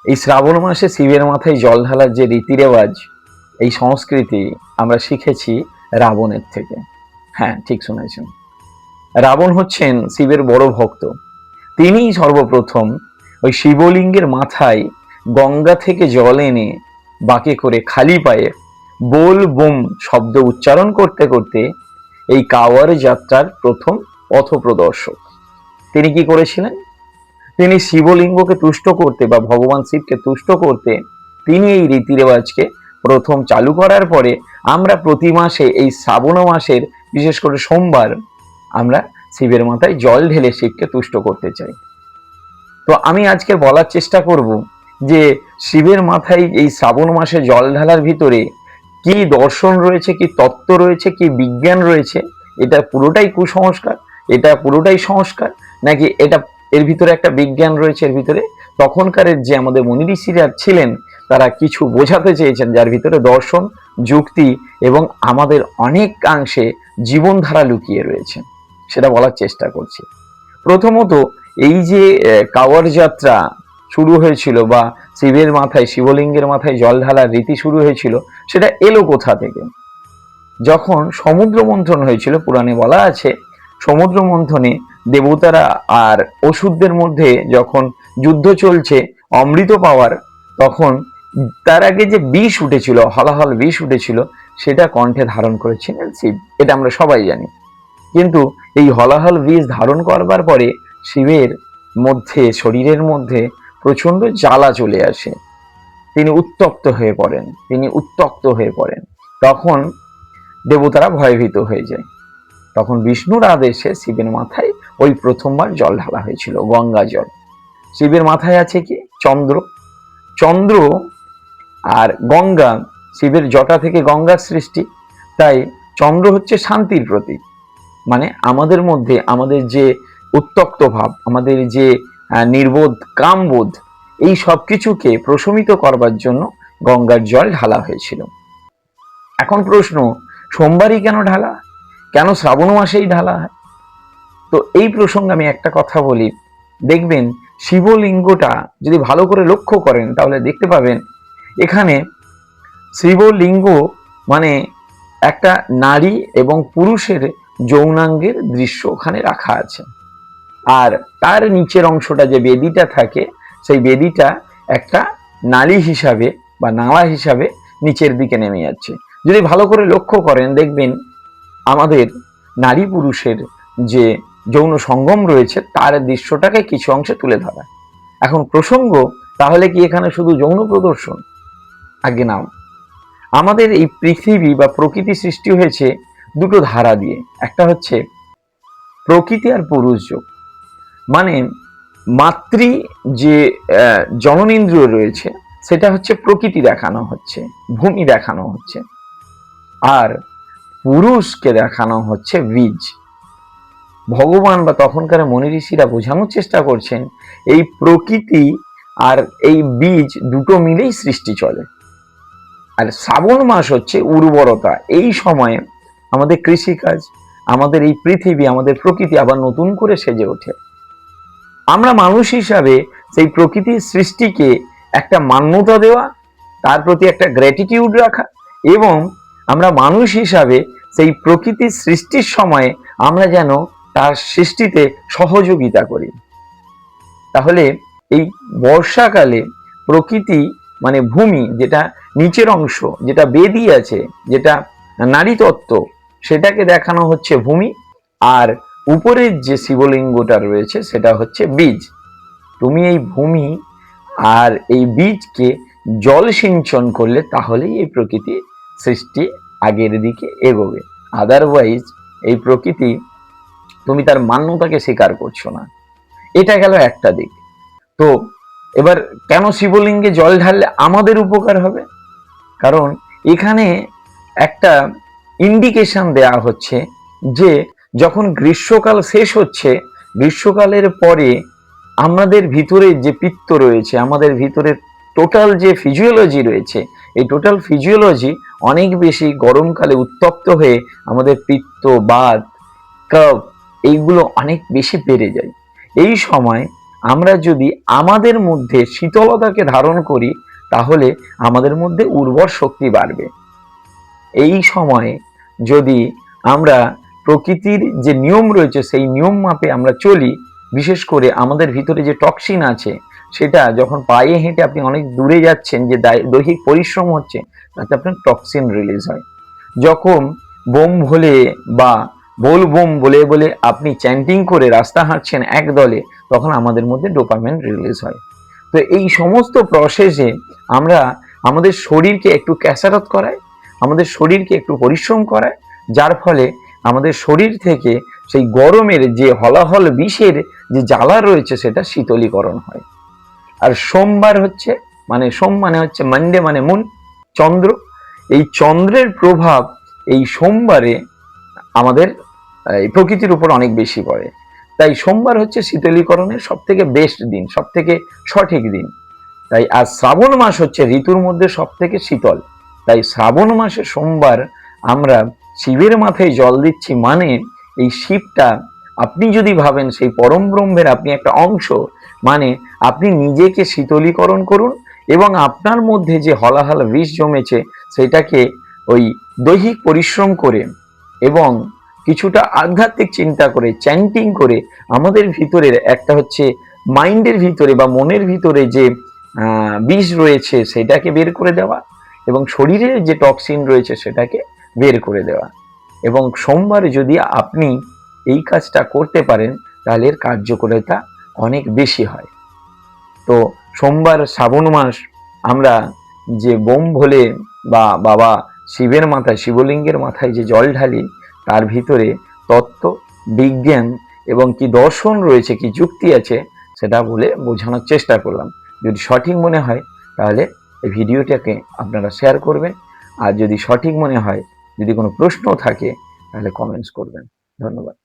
এই শ্রাবণ মাসে শিবের মাথায় জল ঢালার যে রীতি রেওয়াজ, এই সংস্কৃতি আমরা শিখেছি রাবণের থেকে। হ্যাঁ, ঠিক শুনেছেন। রাবণ হচ্ছেন শিবের বড় ভক্ত। তিনিই সর্বপ্রথম ওই শিবলিঙ্গের মাথায় গঙ্গা থেকে জল এনে বাঁকে করে খালি পায়ে বোল বোম শব্দ উচ্চারণ করতে করতে এই কাওয়ার যাত্রার প্রথম পথপ্রদর্শক। তিনি কি করেছিলেন? তিনি শিবলিঙ্গকে তুষ্ট করতে বা ভগবান শিবকে তুষ্ট করতে তিনি এই রীতি রেওয়াজকে প্রথম চালু করার পরে আমরা প্রতি মাসে এই শ্রাবণ মাসের বিশেষ করে সোমবার আমরা শিবের মাথায় জল ঢেলে শিবকে তুষ্ট করতে চাই। তো আমি আজকে বলার চেষ্টা করব যে শিবের মাথায় এই শ্রাবণ মাসে জল ঢালার ভিতরে কি দর্শন রয়েছে, কি তত্ত্ব রয়েছে, কি বিজ্ঞান রয়েছে। এটা পুরোটাই কুসংস্কার, এটা পুরোটাই সংস্কার, নাকি এটা এর ভিতরে একটা বিজ্ঞান রয়েছে? এর ভিতরে তখনকারের যে আমাদের মুনি ঋষিরা ছিলেন তারা কিছু বোঝাতে চেয়েছেন যার ভিতরে দর্শন, যুক্তি এবং আমাদের অনেকাংশে জীবনধারা লুকিয়ে রয়েছে, সেটা বলার চেষ্টা করছি। প্রথমত, এই যে কাওয়ার যাত্রা শুরু হয়েছিল বা শিবের মাথায়, শিবলিঙ্গের মাথায় জল ঢালার রীতি শুরু হয়েছিল, সেটা এলো কোথা থেকে? যখন সমুদ্র মন্থন হয়েছিল, পুরাণে বলা আছে সমুদ্র মন্থনে দেবতারা আর অসুরদের মধ্যে যখন যুদ্ধ চলছে অমৃত পাওয়ার, তখন তার আগে যে বিষ উঠেছিল, হলাহল বিষ উঠেছিল, সেটা কণ্ঠে ধারণ করেছিলেন শিব। এটা আমরা সবাই জানি। কিন্তু এই হলাহল বিষ ধারণ করবার পরে শিবের মধ্যে, শরীরের মধ্যে প্রচন্ড জ্বালা চলে আসে। তিনি উত্তপ্ত হয়ে পড়েন। তখন দেবতারা ভয়ভীত হয়ে যায়। তখন বিষ্ণুর আদেশে শিবের মাথায় ওই প্রথমবার জল ঢালা হয়েছিল, গঙ্গা জল। শিবের মাথায় আছে কি? চন্দ্র আর গঙ্গা, শিবের জটা থেকে গঙ্গার সৃষ্টি, তাই চন্দ্র হচ্ছে শান্তির প্রতীক। মানে আমাদের মধ্যে আমাদের যে উত্তপ্ত ভাব, আমাদের যে নির্বোধ কামবোধ, এই সব কিছুকে প্রশমিত করবার জন্য গঙ্গার জল ঢালা হয়েছিল। এখন প্রশ্ন, সোমবারই কেন ঢালা, কেন শ্রাবণ মাসেই ঢালা হয়? তো এই প্রসঙ্গে আমি একটা কথা বলি। দেখবেন শিবলিঙ্গটা যদি ভালো করে লক্ষ্য করেন তাহলে দেখতে পাবেন এখানে শিবলিঙ্গ মানে একটা নারী এবং পুরুষের যৌনাঙ্গের দৃশ্য ওখানে রাখা আছে। আর তার নিচের অংশটা যে বেদিটা থাকে, সেই বেদিটা একটা নালী হিসাবে বা নালা হিসাবে নিচের দিকে নেমে যাচ্ছে। যদি ভালো করে লক্ষ্য করেন দেখবেন আমাদের নারী পুরুষের যে যৌন সঙ্গম রয়েছে তার দৃশ্যটাকে কিছু অংশে তুলে ধরা। এখন প্রসঙ্গ, তাহলে কি এখানে শুধু যৌন প্রদর্শন? আগে নাও, আমাদের এই পৃথিবী বা প্রকৃতি সৃষ্টি হয়েছে দুটো ধারা দিয়ে। একটা হচ্ছে প্রকৃতি আর পুরুষ যোগ, মানে মাতৃ যে জননেন্দ্রিয় রয়েছে সেটা হচ্ছে প্রকৃতি দেখানো হচ্ছে, ভূমি দেখানো হচ্ছে, আর পুরুষকে দেখানো হচ্ছে বীজ। ভগবান বা তখনকার মুনি ঋষিরা বোঝানোর চেষ্টা করছেন এই প্রকৃতি আর এই বীজ দুটো মিলেই সৃষ্টি চলে। আর শ্রাবণ মাস হচ্ছে উর্বরতা। এই সময়ে আমাদের কৃষিকাজ, আমাদের এই পৃথিবী, আমাদের প্রকৃতি আবার নতুন করে সেজে ওঠে। আমরা মানুষ হিসাবে সেই প্রকৃতির সৃষ্টিকে একটা মান্যতা দেওয়া, তার প্রতি একটা গ্র্যাটিটিউড রাখা, এবং আমরা মানুষ হিসাবে সেই প্রকৃতির সৃষ্টির সময়ে আমরা যেন তার সৃষ্টিতে সহযোগিতা করি। তাহলে এই বর্ষাকালে প্রকৃতি মানে ভূমি, যেটা নিচের অংশ, যেটা বেদি আছে, যেটা নারী তত্ত্ব, সেটাকে দেখানো হচ্ছে ভূমি, আর উপরের যে শিবলিঙ্গটা রয়েছে সেটা হচ্ছে বীজ। তুমি এই ভূমি আর এই বীজকে জল সিঞ্চন করলে তাহলেই এই প্রকৃতি সৃষ্টি আগের দিকে এগোবে। আদারওয়াইজ এই প্রকৃতি তুমি তার মান্যতাকে স্বীকার করছো না। এটা গেল একটা দিক। তো এবার কেন শিবলিঙ্গে জল ঢাললে আমাদের উপকার হবে? কারণ এখানে একটা ইন্ডিকেশন দেয়া হচ্ছে যে যখন গ্রীষ্মকাল শেষ হচ্ছে, গ্রীষ্মকালের পরে আমাদের ভিতরে যে পিত্ত রয়েছে, আমাদের ভিতরে টোটাল যে ফিজিওলজি রয়েছে, এই টোটাল ফিজিওলজি অনেক বেশি গরমকালে উত্তপ্ত হয়ে আমাদের পিত্ত, বাত, কফ এইগুলো অনেক বেশি বেড়ে যায়। এই সময় আমরা যদি আমাদের মধ্যে শীতলতাকে ধারণ করি তাহলে আমাদের মধ্যে উর্বর শক্তি বাড়বে। এই সময়ে যদি আমরা প্রকৃতির যে নিয়ম রয়েছে সেই নিয়ম মাপে আমরা চলি, বিশেষ করে আমাদের ভিতরে যে টক্সিন আছে সেটা যখন পায়ে হেঁটে আপনি অনেক দূরে যাচ্ছেন, যে দৈহিক পরিশ্রম হচ্ছে, তাতে আপনার টক্সিন রিলিজ হয়। যখন বোম ভোলে বা বোল বোম বলে বলে আপনি চ্যান্টিং করে রাস্তা হাঁটছেন এক দলে, তখন আমাদের মধ্যে ডোপামিন রিলিজ হয়। তো এই সমস্ত প্রসেসে আমরা আমাদের শরীরকে একটু ক্যাসারত করাই, আমাদের শরীরকে একটু পরিশ্রম করায়, যার ফলে আমাদের শরীর থেকে সেই গরমের যে হলাহল বিষের যে জ্বালা রয়েছে সেটা শীতলীকরণ হয়। আর সোমবার হচ্ছে সোম মানে হচ্ছে মানডে মানে মুন, চন্দ্র। এই চন্দ্রের প্রভাব এই সোমবারে আমাদের এই প্রকৃতির উপর অনেক বেশি পড়ে। তাই সোমবার হচ্ছে শীতলীকরণের সব থেকে বেস্ট দিন, সব থেকে সঠিক দিন। তাই আজ শ্রাবণ মাস হচ্ছে ঋতুর মধ্যে সব থেকে শীতল। তাই শ্রাবণ মাসে সোমবার আমরা শিবের মাথায় জল দিচ্ছি, মানে এই শিবটা আপনি যদি ভাবেন সেই পরম ব্রহ্মের আপনি একটা অংশ, মানে আপনি নিজেকে শীতলীকরণ করুন এবং আপনার মধ্যে যে হলাহল বিষ জমেছে সেটাকে ওই দৈহিক পরিশ্রম করে এবং কিছুটা আধ্যাত্মিক চিন্তা করে, চ্যান্টিং করে, আমাদের ভিতরের একটা হচ্ছে মাইন্ডের ভিতরে বা মনের ভিতরে যে বিষ রয়েছে সেটাকে বের করে দেওয়া এবং শরীরে যে টক্সিন রয়েছে সেটাকে বের করে দেওয়া। এবং সোমবার যদি আপনি এই কাজটা করতে পারেন তাহলে এর কার্যকারিতা অনেক বেশি হয়। তো সোমবার শ্রাবণ মাস আমরা যে বোম ভোলে বা বাবা শিবের মাথায়, শিবলিঙ্গের মাথায় যে জল ঢালি, তার ভিতরে তত্ত্ব, বিজ্ঞান এবং কি দর্শন রয়েছে, কি যুক্তি আছে, সেটা বলে বোঝানোর চেষ্টা করলাম। যদি সঠিক মনে হয় তাহলে এই ভিডিওটাকে আপনারা শেয়ার করবেন, আর যদি সঠিক মনে হয়, যদি কোনো প্রশ্ন থাকে তাহলে কমেন্টস করবেন। ধন্যবাদ।